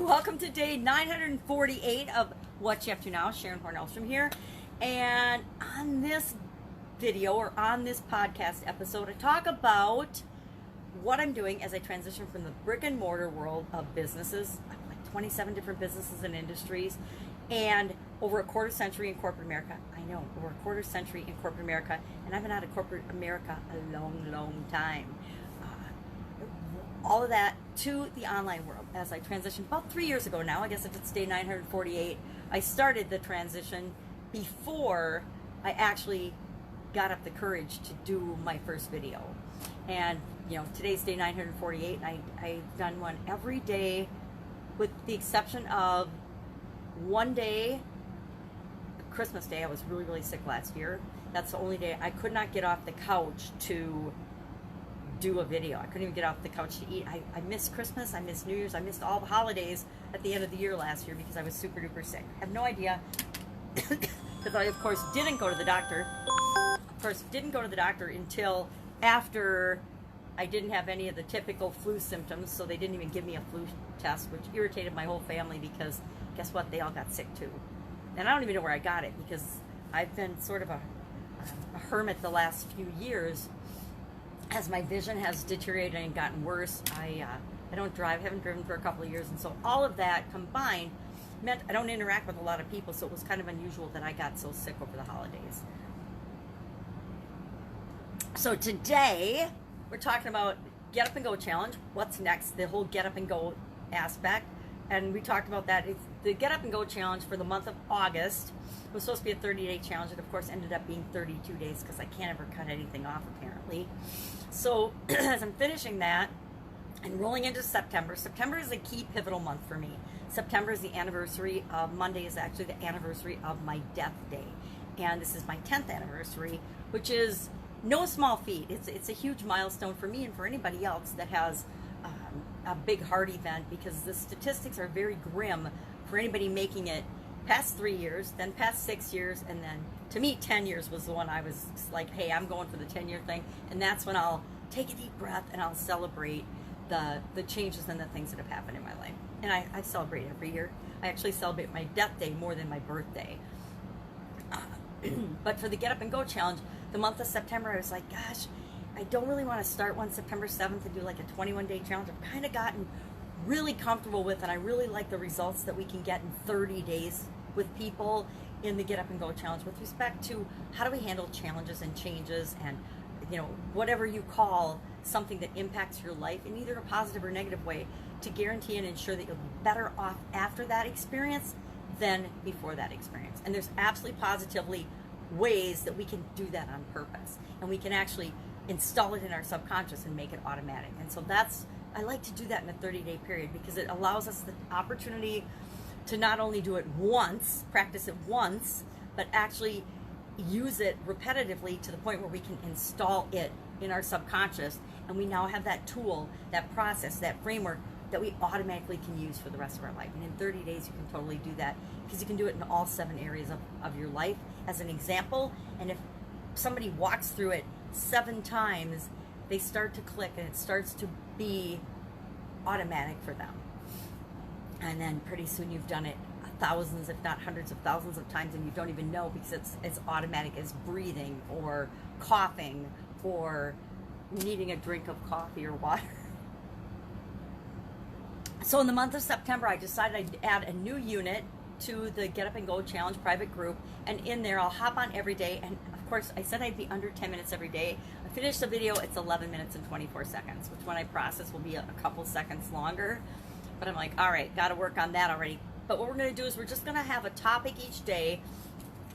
welcome to day 948 of What You Up To Now. Sharon Horne-Ellstrom here. And on this video, or on this podcast episode, I talk about what I'm doing as I transition from the brick and mortar world of businesses, like 27 different businesses and industries, and over a quarter century in corporate America. I know, over a quarter century in corporate America, and I've been out of corporate America a long, long time. All of that to the online world as I transitioned about 3 years ago now. I guess if it's day 948, I started the transition before I actually got up the courage to do my first video. And you know, today's day 948, and I've done one every day with the exception of one day, Christmas Day. I was really, really sick last year. That's the only day I could not get off the couch to do a video. I couldn't even get off the couch to eat. I missed Christmas, I missed New Year's, I missed all the holidays at the end of the year last year because I was super duper sick. I have no idea, because I of course didn't go to the doctor. Of course, didn't go to the doctor until after I didn't have any of the typical flu symptoms, so they didn't even give me a flu test, which irritated my whole family because guess what? They all got sick too. And I don't even know where I got it because I've been sort of a hermit the last few years. As my vision has deteriorated and gotten worse, I don't drive, haven't driven for a couple of years, and so all of that combined meant I don't interact with a lot of people, so it was kind of unusual that I got so sick over the holidays. So today, we're talking about Get Up and Go Challenge. What's next? The whole Get Up and Go aspect. And we talked about that. It's the Get Up and Go Challenge for the month of August. It was supposed to be a 30-day challenge, and of course ended up being 32 days because I can't ever cut anything off, apparently. So as I'm finishing that and rolling into September, September is a key pivotal month for me. September is the anniversary of, Monday is actually the anniversary of my death day. And this is my 10th anniversary, which is no small feat. It's a huge milestone for me and for anybody else that has a big heart event, because the statistics are very grim for anybody making it past 3 years, then past 6 years, and then to me 10 years was the one I was like, hey, I'm going for the 10-year thing, and that's when I'll take a deep breath and I'll celebrate the changes and the things that have happened in my life. And I celebrate every year. I actually celebrate my death day more than my birthday. But for the Get Up and Go Challenge, the month of September, I was like, gosh, I don't really want to start one September 7th and do like a 21-day challenge. I've kind of gotten really comfortable with, and I really like the results that we can get in 30 days with people in the Get Up and Go Challenge with respect to how do we handle challenges and changes and, you know, whatever you call something that impacts your life in either a positive or negative way, to guarantee and ensure that you'll be better off after that experience than before that experience. And there's absolutely positively ways that we can do that on purpose, and we can actually install it in our subconscious and make it automatic. And so I like to do that in a 30-day period because it allows us the opportunity to not only do it once, practice it once, but actually use it repetitively to the point where we can install it in our subconscious, and we now have that tool, that process, that framework that we automatically can use for the rest of our life. And in 30 days you can totally do that, because you can do it in all 7 areas of your life as an example. And if somebody walks through it 7 times, they start to click and it starts to be automatic for them. And then pretty soon you've done it thousands, if not hundreds of thousands of times, and you don't even know, because it's as automatic as breathing or coughing or needing a drink of coffee or water. So in the month of September, I decided I'd add a new unit to the Get Up and Go Challenge private group, and in there I'll hop on every day. And of course I said I'd be under 10 minutes every day. I finished the video, it's 11 minutes and 24 seconds, which when I process will be a couple seconds longer. But I'm like, all right, got to work on that already. But what we're going to do is we're just going to have a topic each day,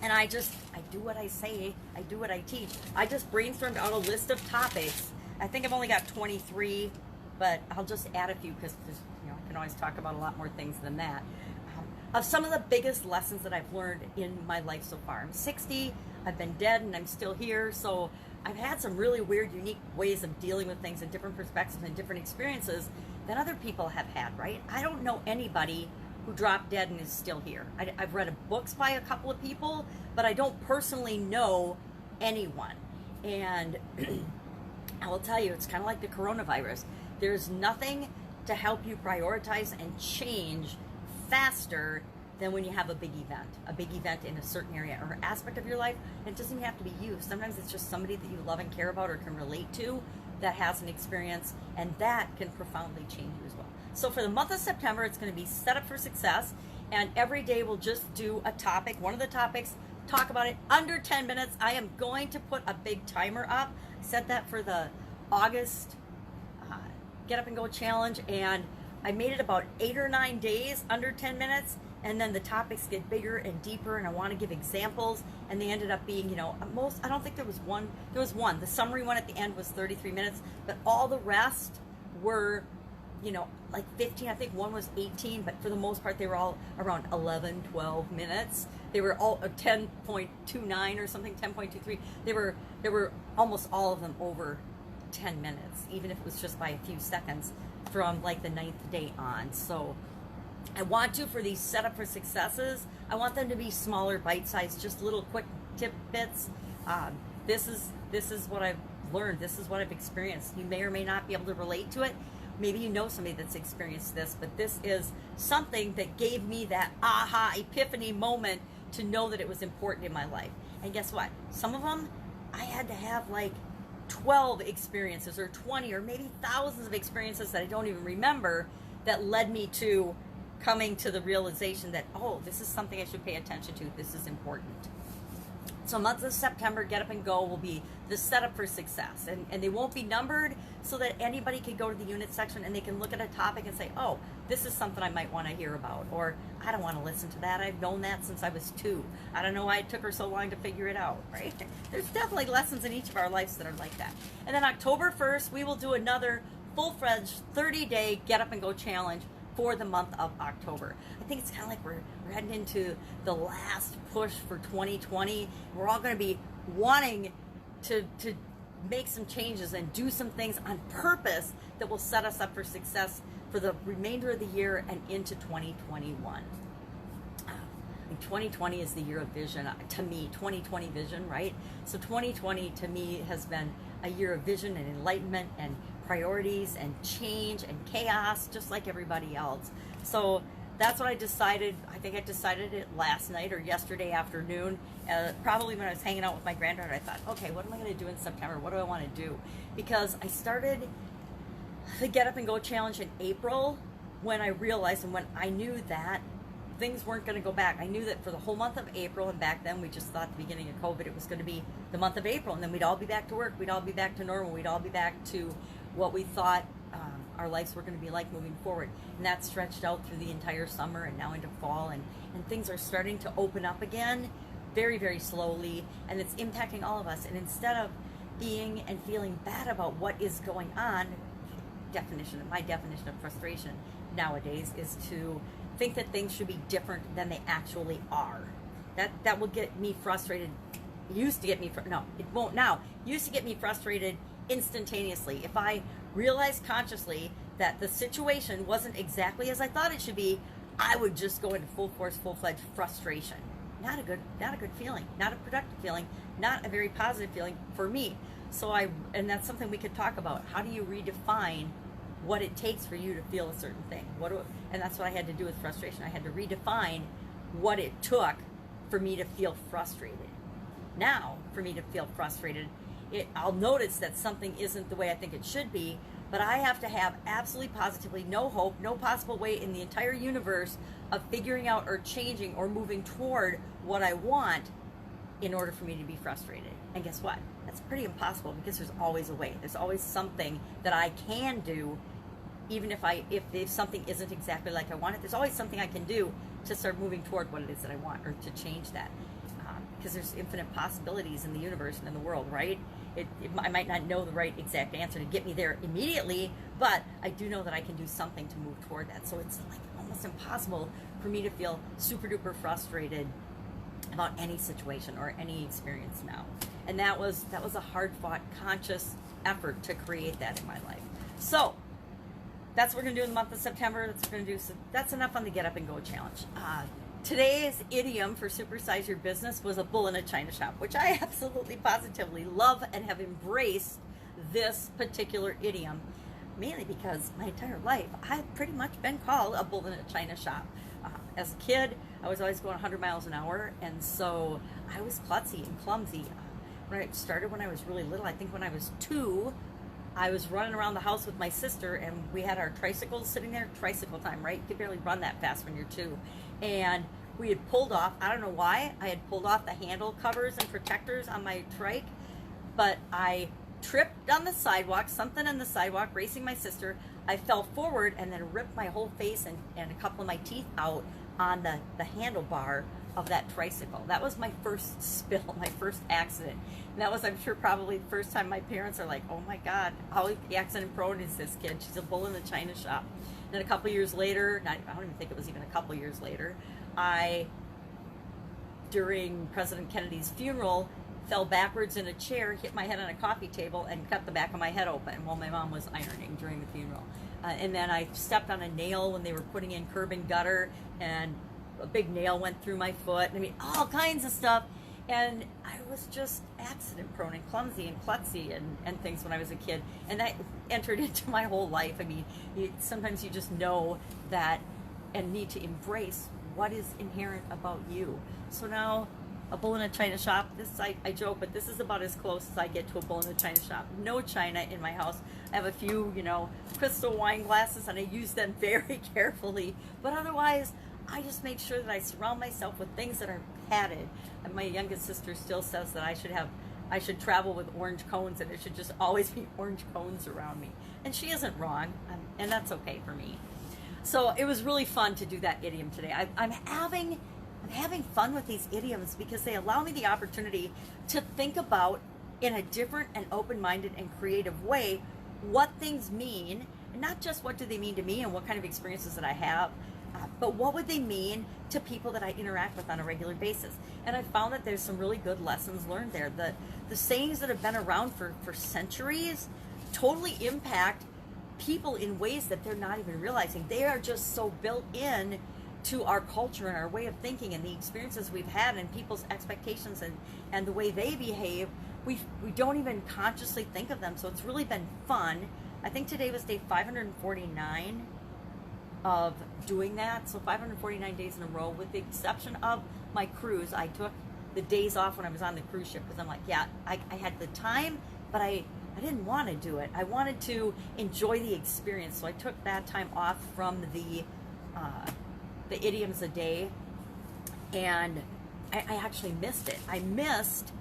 and I do what I say, I do what I teach. I just brainstormed out a list of topics. I think I've only got 23, but I'll just add a few because, you know, I can always talk about a lot more things than that. Of some of the biggest lessons that I've learned in my life so far. I'm 60, I've been dead, and I'm still here, so I've had some really weird, unique ways of dealing with things and different perspectives and different experiences than other people have had, right? I don't know anybody who dropped dead and is still here. I've read books by a couple of people, but I don't personally know anyone. And I will tell you, it's kind of like the coronavirus. There's nothing to help you prioritize and change faster than when you have a big event in a certain area or aspect of your life. And it doesn't even have to be you. Sometimes it's just somebody that you love and care about or can relate to that has an experience, and that can profoundly change you as well. So for the month of September, it's going to be set up for success, and every day we'll just do a topic, one of the topics, talk about it under 10 minutes. I am going to put a big timer up. I set that for the August Get Up and Go Challenge, and I made it about 8 or 9 days under 10 minutes, and then the topics get bigger and deeper, and I want to give examples, and they ended up being, I don't think there was one. The summary one at the end was 33 minutes, but all the rest were, like 15. I think one was 18, but for the most part, they were all around 11, 12 minutes. They were all 10.29 or something, 10.23. They were almost all of them over 10 minutes, even if it was just by a few seconds from like the 9th day on. So I want to, for these setup for successes, I want them to be smaller, bite-sized, just little quick tidbits. This is what I've learned. This is what I've experienced. You may or may not be able to relate to it. Maybe you know somebody that's experienced this, but this is something that gave me that aha epiphany moment to know that it was important in my life. And guess what? Some of them, I had to have like 12 experiences or 20 or maybe thousands of experiences that I don't even remember that led me to coming to the realization that, oh, this is something I should pay attention to. This is important. So month of September, Get Up and Go will be the setup for success. And they won't be numbered so that anybody can go to the unit section and they can look at a topic and say, oh, this is something I might want to hear about. Or I don't want to listen to that. I've known that since I was 2. I don't know why it took her so long to figure it out, right? There's definitely lessons in each of our lives that are like that. And then October 1st, we will do another full-fledged 30-day Get Up and Go challenge for the month of October. I think it's kind of like we're heading into the last push for 2020. We're all going to be wanting to make some changes and do some things on purpose that will set us up for success for the remainder of the year and into 2021. And 2020 is the year of vision. To me, 2020 vision, right? So 2020 to me has been a year of vision and enlightenment and priorities and change and chaos, just like everybody else. So that's what I decided. I think I decided it last night or yesterday afternoon, probably when I was hanging out with my granddaughter. I thought, okay, what am I going to do in September? What do I want to do? Because I started the Get Up and Go challenge in April when I realized and when I knew that things weren't going to go back. I knew that for the whole month of April, and back then we just thought at the beginning of COVID it was going to be the month of April, and then we'd all be back to work, we'd all be back to normal, we'd all be back to what we thought our lives were going to be like moving forward. And that stretched out through the entire summer and now into fall, and things are starting to open up again very, very slowly, and it's impacting all of us. And instead of being and feeling bad about what is going on, my definition of frustration nowadays is to think that things should be different than they actually are. That will get me frustrated. Used to get me no, it won't now. Used to get me frustrated instantaneously. If I realized consciously that the situation wasn't exactly as I thought it should be, I would just go into full force, full-fledged frustration. Not a good feeling, not a productive feeling, not a very positive feeling for me. And that's something we could talk about. How do you redefine what it takes for you to feel a certain thing? And that's what I had to do with frustration. I had to redefine what it took for me to feel frustrated. Now, for me to feel frustrated, I'll notice that something isn't the way I think it should be, but I have to have absolutely positively no hope, no possible way in the entire universe of figuring out or changing or moving toward what I want in order for me to be frustrated. And guess what? That's pretty impossible, because there's always a way. There's always something that I can do, even if something isn't exactly like I want it. There's always something I can do to start moving toward what it is that I want, or to change that. Because there's infinite possibilities in the universe and in the world, right? I might not know the right exact answer to get me there immediately, but I do know that I can do something to move toward that. So it's like almost impossible for me to feel super duper frustrated about any situation or any experience now. And that was a hard fought, conscious effort to create that in my life. So that's what we're gonna do in the month of September. That's what we're gonna do. So that's enough on the Get Up and Go challenge. Today's idiom for Supersize Your Business was a bull in a china shop, which I absolutely positively love and have embraced this particular idiom. mainly because my entire life I've pretty much been called a bull in a china shop. As a kid, I was always going 100 miles an hour, and so I was klutzy and clumsy. When I started when I was really little, I think when I was 2, I was running around the house with my sister, and we had our tricycles sitting there. Tricycle time, right? You could barely run that fast when you're 2. And we had pulled off, I don't know why, I had pulled off the handle covers and protectors on my trike, but I tripped on the sidewalk, something on the sidewalk, racing my sister. I fell forward and then ripped my whole face and a couple of my teeth out on the handlebar of that tricycle. That was my first spill, my first accident. And that was, I'm sure, probably the first time my parents are like, oh my God, how accident prone is this kid? She's a bull in the china shop. And then a couple years later, I don't even think it was even a couple years later, during President Kennedy's funeral, fell backwards in a chair, hit my head on a coffee table, and cut the back of my head open while my mom was ironing during the funeral. And then I stepped on a nail when they were putting in curb and gutter, and a big nail went through my foot. I mean, all kinds of stuff. And I was just accident prone and clumsy and klutzy and things when I was a kid. And that entered into my whole life. I mean, sometimes you just know that and need to embrace what is inherent about you. So now, a bull in a china shop, I joke, but this is about as close as I get to a bull in a china shop. No china in my house. I have a few, crystal wine glasses, and I use them very carefully. But otherwise, I just make sure that I surround myself with things that are padded. And my youngest sister still says that I should travel with orange cones, and it should just always be orange cones around me. And she isn't wrong, and that's okay for me. So it was really fun to do that idiom today. I'm having fun with these idioms because they allow me the opportunity to think about, in a different and open-minded and creative way, what things mean, and not just what do they mean to me and what kind of experiences that I have, but what would they mean to people that I interact with on a regular basis. And I found that there's some really good lessons learned there. The sayings that have been around for centuries totally impact people in ways that they're not even realizing. They are just so built in to our culture and our way of thinking and the experiences we've had and people's expectations and the way they behave. We don't even consciously think of them. So it's really been fun. I think today was day 549 of doing that. So 549 days in a row, with the exception of my cruise. I took the days off when I was on the cruise ship because I'm like, yeah, I had the time, but I didn't want to do it. I wanted to enjoy the experience. So I took that time off from the idioms a day, and I actually missed it. I missed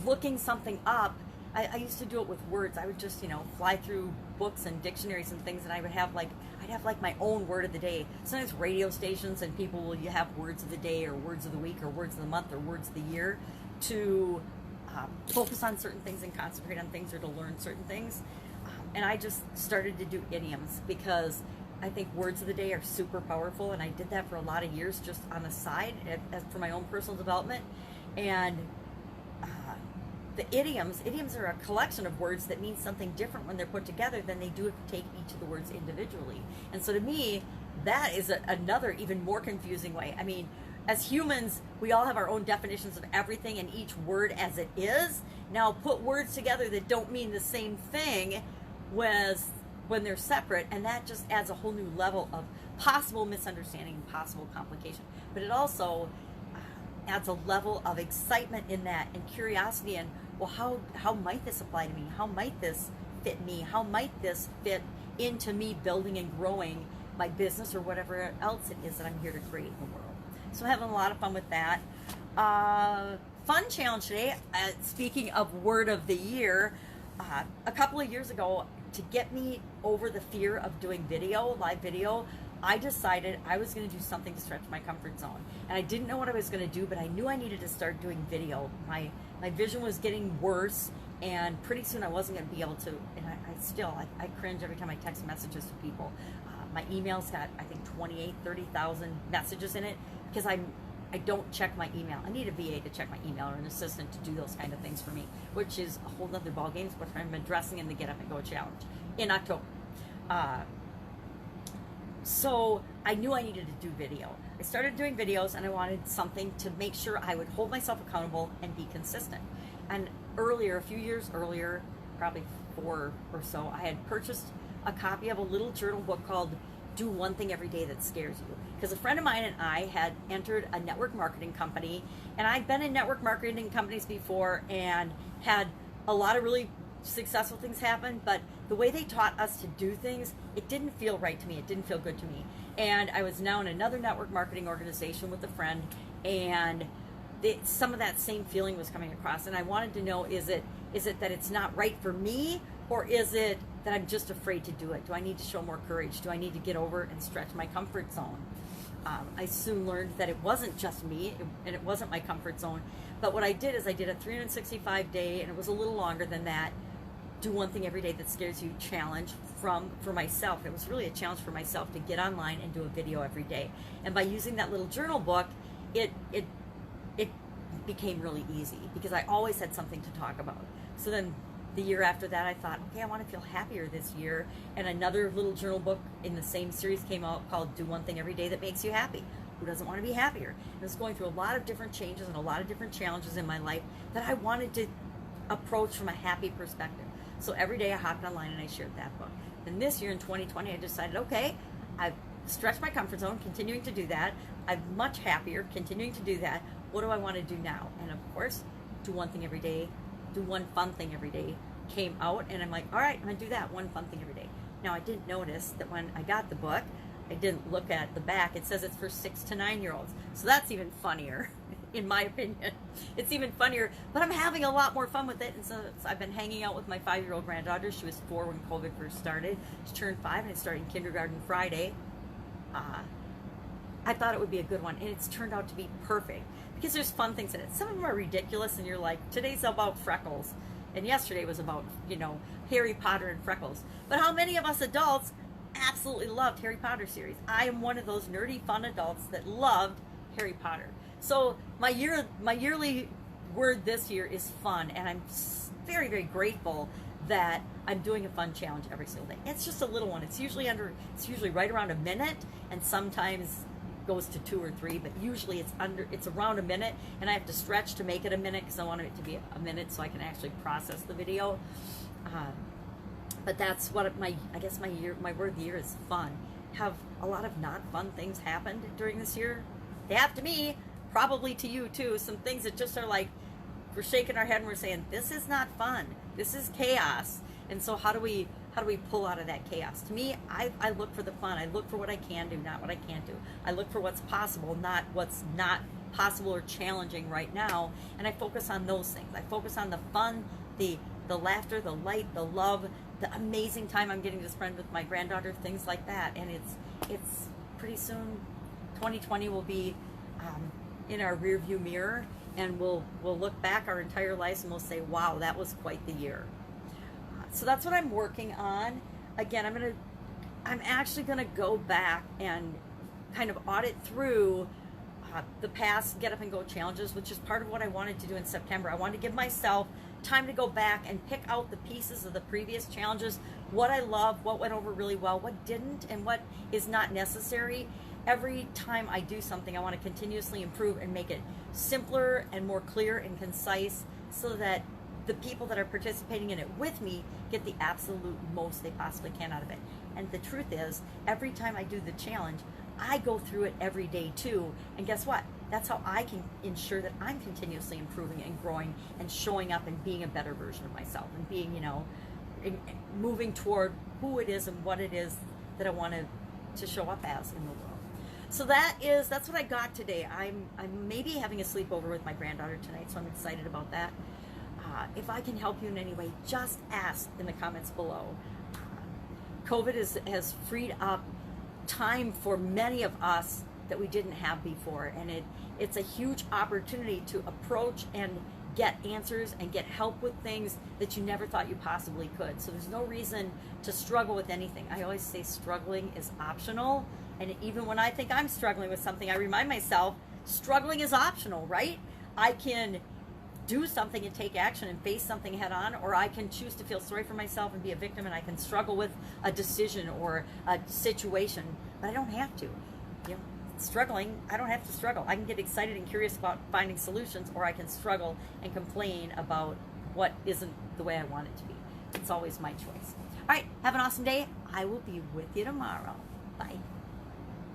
looking something up. I used to do it with words. I would just, fly through books and dictionaries and things, and I'd have my own word of the day. Sometimes radio stations and people will have words of the day or words of the week or words of the month or words of the year to focus on certain things and concentrate on things, or to learn certain things. And I just started to do idioms because I think words of the day are super powerful, and I did that for a lot of years just on the side for my own personal development. And the idioms are a collection of words that mean something different when they're put together than they do if you take each of the words individually. And so to me, that is another even more confusing way. I mean, as humans, we all have our own definitions of everything and each word as it is. Now put words together that don't mean the same thing when they're separate, and that just adds a whole new level of possible misunderstanding and possible complication. But it also adds a level of excitement in that, and curiosity, and well, how might this apply to me? How might this fit me? How might this fit into me building and growing my business or whatever else it is that I'm here to create in the world? So I'm having a lot of fun with that. Fun challenge today. Speaking of word of the year, a couple of years ago, to get me over the fear of doing live video, I decided I was going to do something to stretch my comfort zone. And I didn't know what I was going to do, but I knew I needed to start doing video. My vision was getting worse, and pretty soon I wasn't going to be able to, and I cringe every time I text messages to people. My email's got, I think, 30,000 messages in it because I don't check my email. I need a VA to check my email, or an assistant to do those kind of things for me, which is a whole nother ballgame, which I'm addressing in the Get Up and Go challenge in October. So I knew I needed to do video. I started doing videos, and I wanted something to make sure I would hold myself accountable and be consistent. And a few years earlier, probably before or so, I had purchased a copy of a little journal book called Do One Thing Every Day That Scares You. Because a friend of mine and I had entered a network marketing company, and I'd been in network marketing companies before and had a lot of really successful things happen, but the way they taught us to do things, it didn't feel right to me. It didn't feel good to me. And I was now in another network marketing organization with a friend, and some of that same feeling was coming across. And I wanted to know, is it that it's not right for me, or is it that I'm just afraid to do it? Do I need to show more courage? Do I need to get over and stretch my comfort zone? I soon learned that it wasn't just me, and it wasn't my comfort zone. But what I did is I did a 365-day, and it was a little longer than that, Do One Thing Every Day That Scares You challenge for myself. It was really a challenge for myself to get online and do a video every day. And by using that little journal book, it became really easy because I always had something to talk about. So then the year after that, I thought, okay, I want to feel happier this year. And another little journal book in the same series came out called Do One Thing Every Day That Makes You Happy. Who doesn't want to be happier? And I was going through a lot of different changes and a lot of different challenges in my life that I wanted to approach from a happy perspective. So every day I hopped online and I shared that book. And this year in 2020, I decided, okay, I've stretched my comfort zone, continuing to do that. I'm much happier, continuing to do that. What do I want to do now? And of course, Do One Thing Every Day, Do One Fun Thing Every Day came out, and I'm like, all right, I'm going to do that one fun thing every day. Now, I didn't notice that when I got the book, I didn't look at the back. It says it's for 6 to 9-year-olds. So that's even funnier, in my opinion. It's even funnier, but I'm having a lot more fun with it. And so I've been hanging out with my 5-year-old granddaughter. She was 4 when COVID first started. She turned 5 and it started kindergarten Friday. I thought it would be a good one, and it's turned out to be perfect because there's fun things in it. Some of them are ridiculous, and you're like, today's about freckles, and yesterday was about, Harry Potter and freckles. But how many of us adults absolutely loved Harry Potter series? I am one of those nerdy, fun adults that loved Harry Potter. So my yearly word this year is fun, and I'm very, very grateful that I'm doing a fun challenge every single day. It's just a little one. It's usually right around a minute, and sometimes goes to 2 or 3, but usually it's around a minute, and I have to stretch to make it a minute because I want it to be a minute so I can actually process the video. But that's what my word of the year is fun. Have a lot of not fun things happened during this year? They have to me, probably to you too. Some things that just are like, we're shaking our head and we're saying, this is not fun. This is chaos. And so how do we pull out of that chaos? To me, I look for the fun. I look for what I can do, not what I can't do. I look for what's possible, not what's not possible or challenging right now. And I focus on those things. I focus on the fun, the laughter, the light, the love, the amazing time I'm getting to spend with my granddaughter, things like that. And it's pretty soon, 2020 will be in our rear view mirror, and we'll look back our entire lives and we'll say, wow, that was quite the year. So that's what I'm working on. Again, I'm actually gonna go back and kind of audit through the past Get Up and Go challenges, which is part of what I wanted to do in September. I wanted to give myself time to go back and pick out the pieces of the previous challenges, what I love, what went over really well, what didn't, and what is not necessary. Every time I do something, I want to continuously improve and make it simpler and more clear and concise so that the people that are participating in it with me get the absolute most they possibly can out of it. And the truth is, every time I do the challenge, I go through it every day too. And guess what? That's how I can ensure that I'm continuously improving and growing and showing up and being a better version of myself and being, moving toward who it is and what it is that I want to show up as in the world. So that's what I got today. I'm maybe having a sleepover with my granddaughter tonight, so I'm excited about that. If I can help you in any way, just ask in the comments below. COVID has freed up time for many of us that we didn't have before, and it's a huge opportunity to approach and get answers and get help with things that you never thought you possibly could. So there's no reason to struggle with anything. I always say struggling is optional, and even when I think I'm struggling with something, I remind myself struggling is optional, right? I can do something and take action and face something head on, or I can choose to feel sorry for myself and be a victim, and I can struggle with a decision or a situation, but I don't have to. Struggling, I don't have to struggle. I can get excited and curious about finding solutions, or I can struggle and complain about what isn't the way I want it to be. it's always my choice. All right, have an awesome day. I will be with you tomorrow. Bye.